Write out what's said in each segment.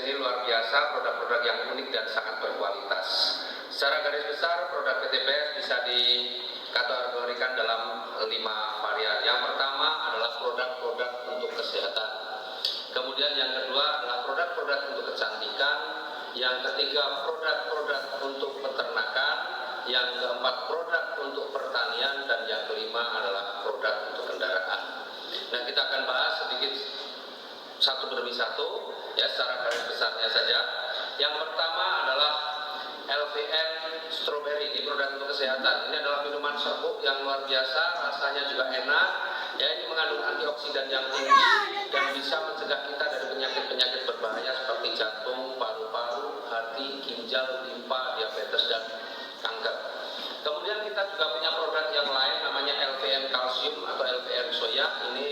ini luar biasa, produk-produk yang unik dan sangat berkualitas. Secara garis besar, produk PTPS bisa dikategorikan dalam 5 varian. Yang pertama adalah produk-produk untuk kesehatan. Kemudian yang kedua adalah produk-produk untuk kecantikan. Yang ketiga, produk-produk untuk peternakan. Yang keempat, produk untuk pertanian. Dan yang kelima adalah produk untuk kendaraan. Nah, kita akan bahas sedikit satu demi satu, ya, secara garis besarnya saja. Yang pertama adalah LVN Strawberry, ini produk untuk kesehatan. Ini adalah minuman serbuk yang luar biasa, rasanya juga enak. Ya, ini mengandung antioksidan yang tinggi dan bisa mencegah kita dari penyakit-penyakit berbahaya seperti jantung, paru-paru, hati, ginjal, limpa, diabetes, dan kanker. Kemudian kita juga punya produk yang lain namanya LVN Kalsium atau LVN Soya. Ini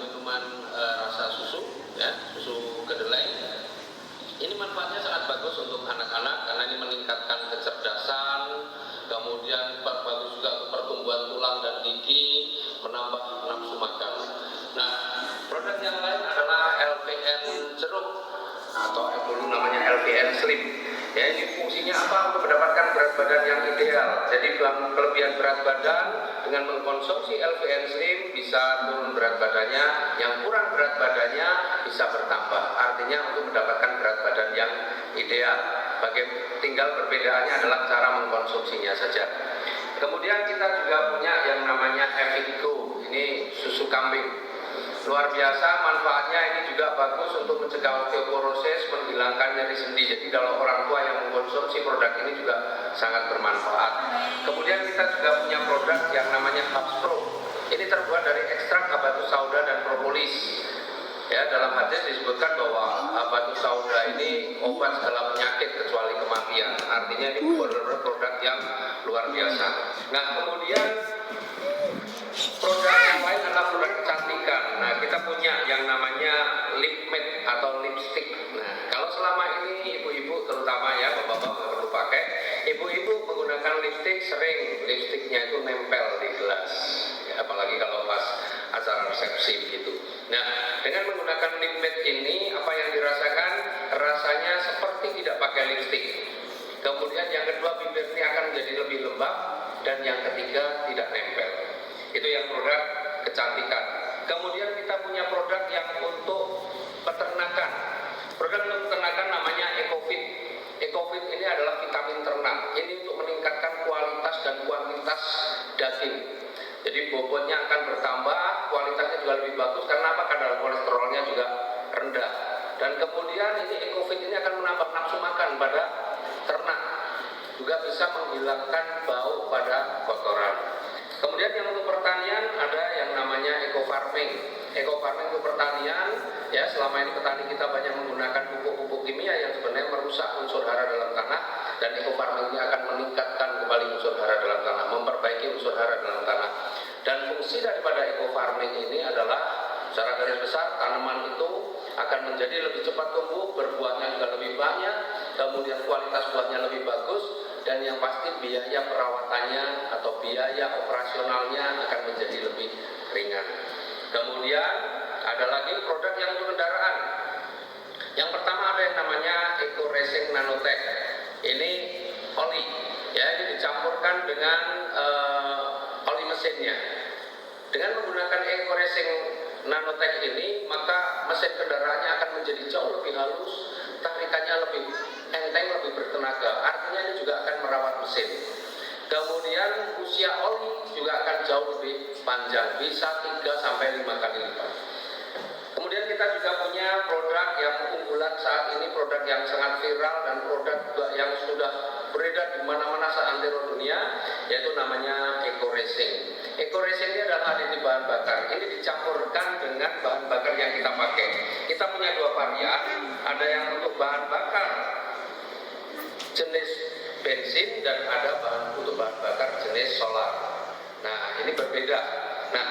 minuman rasa susu, ya, susu kedelai. Ini manfaatnya sangat bagus untuk anak-anak karena ini meningkatkan kecerdasan, kemudian bagus juga untuk pertumbuhan tulang dan gigi, menambah nafsu makan. Nah, produk yang lain adalah LVN jeruk atau dulu namanya LVN Slim. Ya, ini fungsinya apa? Untuk mendapatkan berat badan yang ideal. Jadi kelebihan berat badan dengan mengkonsumsi LVN Slim bisa turun berat badannya, yang kurang berat badannya bisa bertambah. Artinya untuk mendapatkan berat badan yang ideal. Tinggal perbedaannya adalah cara mengkonsumsinya saja. Kemudian kita juga punya yang namanya Evigo. Ini susu kambing. Luar biasa manfaatnya, ini juga bagus untuk mencegah osteoporosis, menghilangkan nyeri sendi. Jadi kalau orang tua yang mengkonsumsi produk ini juga sangat bermanfaat. Kemudian kita juga punya produk yang namanya Herbs Pro. Ini terbuat dari ekstrak habatus sauda dan propolis. Ya, dalam hadis disebutkan bahwa habatus sauda ini obat segala penyakit kecuali kematian. Artinya ini benar-benar produk yang luar biasa. Nah, kemudian produk yang lain adalah produk kecantikan. Nah, kita punya yang namanya lip matte atau lipstick. Nah, kalau selama ini ibu-ibu terutama ya, bapak-bapak nggak perlu pakai. Ibu-ibu menggunakan lipstick sering lipsticknya itu nempel di gelas. Ya, apalagi kalau pas acara resepsi gitu. Nah, dengan menggunakan lip matte ini apa yang dirasakan? Rasanya seperti tidak pakai lipstick. Kemudian yang kedua, bibir ini akan menjadi lebih lembab, dan yang ketiga tidak nempel. Itu yang produk kecantikan. Kemudian kita punya produk yang untuk peternakan. Produk untuk peternakan namanya EcoFit. EcoFit ini adalah vitamin ternak. Ini untuk meningkatkan kualitas dan kuantitas daging. Jadi bobotnya akan bertambah, kualitasnya juga lebih bagus. Karena apa? Kadar kolesterolnya juga rendah. Dan kemudian ini EcoFit ini akan menambah nafsu makan pada ternak. Juga bisa menghilangkan bau pada kotoran. Kemudian yang untuk pertanian ada yang namanya eco farming. Eco farming untuk pertanian, ya, selama ini petani kita banyak menggunakan pupuk-pupuk kimia yang sebenarnya merusak unsur hara dalam tanah, dan eco farming ini akan meningkatkan kembali unsur hara dalam tanah, memperbaiki unsur hara dalam tanah. Dan fungsi daripada eco farming ini adalah secara garis besar tanaman itu akan menjadi lebih cepat tumbuh, berbuahnya juga lebih banyak, kemudian kualitas buahnya lebih bagus, dan yang pasti biaya perawatannya atau biaya operasionalnya akan menjadi lebih ringan. Kemudian ada lagi produk yang untuk kendaraan. Yang pertama ada yang namanya Eco Racing Nanotech. Ini oli, ya, ini dicampurkan dengan oli mesinnya. Dengan menggunakan Eco Racing Nanotech ini, maka mesin kendaraannya akan menjadi jauh lebih halus, tarikannya lebih enteng, lebih bertenaga. Artinya ini juga akan merawat mesin. Kemudian usia oli juga akan jauh lebih panjang, bisa 3-5 kali lipat. Kemudian kita juga punya produk yang unggulan saat ini, produk yang sangat viral dan produk juga yang sudah beredar di mana-mana saat antero dunia, yaitu namanya Eco Racing. Eco Racing ini adalah aditif bahan bakar. Ini dicampurkan dengan bahan bakar yang kita pakai. Kita punya 2 varian, ada yang untuk bahan bakar jenis bensin dan ada untuk bahan bakar jenis solar. Nah, ini berbeda. Nah,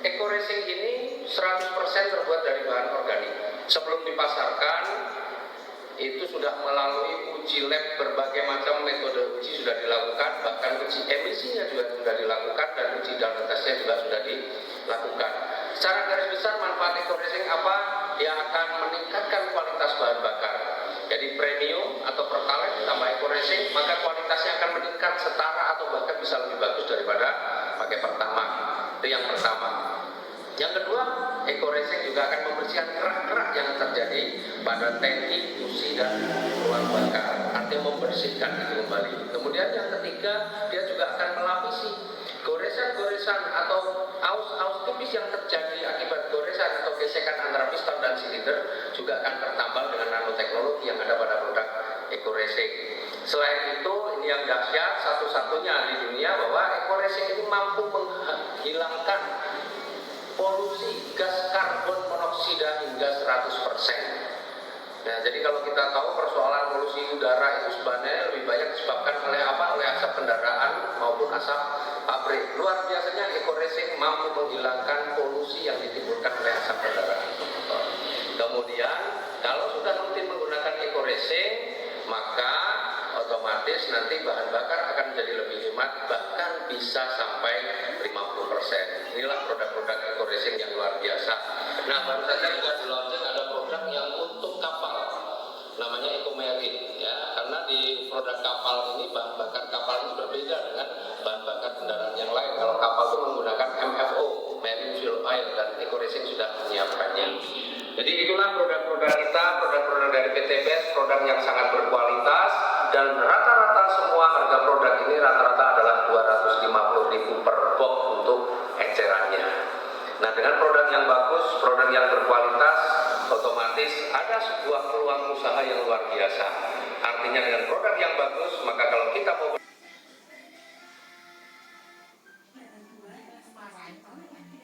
Eco Racing ini 100% terbuat dari bahan organik. Sebelum dipasarkan, itu sudah melalui uji lab, berbagai macam metode uji sudah dilakukan, bahkan uji emisinya juga sudah dilakukan, dan uji dalam tesnya juga sudah dilakukan. Secara garis besar manfaat Eco Racing apa? dia akan meningkatkan kualitas bahan bakar. Jadi premium atau pertalite ditambah eco racing, maka kualitasnya akan meningkat setara atau bahkan bisa lebih bagus daripada pakai Pertamax. Itu yang pertama. Yang kedua, eco racing juga akan membersihkan kerak-kerak yang terjadi pada tangki, busi dan ruang bakar. Artinya membersihkan itu kembali. Kemudian yang ketiga, dia juga akan melapisi goresan-goresan atau aus-aus tipis yang terjadi akibat goresan atau gesekan antara piston dan silinder juga akan tertambal dengan nanoteknologi yang ada pada produk eco racing. Selain itu, ini yang dahsyat satu-satunya di dunia bahwa eco racing ini mampu menghilangkan polusi gas karbon monoksida hingga 100%. Nah, jadi kalau kita tahu persoalan polusi udara itu sebenarnya lebih banyak disebabkan oleh apa? Oleh asap kendaraan maupun asap pabrik. Luar biasanya eco racing mampu menghilangkan polusi yang ditimbulkan oleh asap kendaraan. Kemudian, kalau sudah rutin menggunakan eco racing, maka otomatis nanti bahan bakar akan menjadi lebih hemat, bahkan bisa sampai 50%. Inilah produk-produk eco racing yang luar biasa. Nah, baru saja juga di launching ada produk yang untuk kapal, namanya Eco Marine, ya, karena di produk kapal ini bahan bakar kapal ini berbeda dengan bahan bakar kendaraan yang lain. Kalau kapal itu menggunakan MFO, Marine Fuel Oil, dan Eco Racing sudah menyiapkannya. Jadi itulah produk-produk kita, produk-produk dari PT BES, produk yang sangat berkualitas, dan rata-rata semua harga produk ini rata-rata adalah 250.000 per box untuk ecerannya. Nah, dengan produk yang bagus, produk yang berkualitas, otomatis ada sebuah peluang usaha yang luar biasa. Artinya dengan produk yang bagus, maka kalau kita mau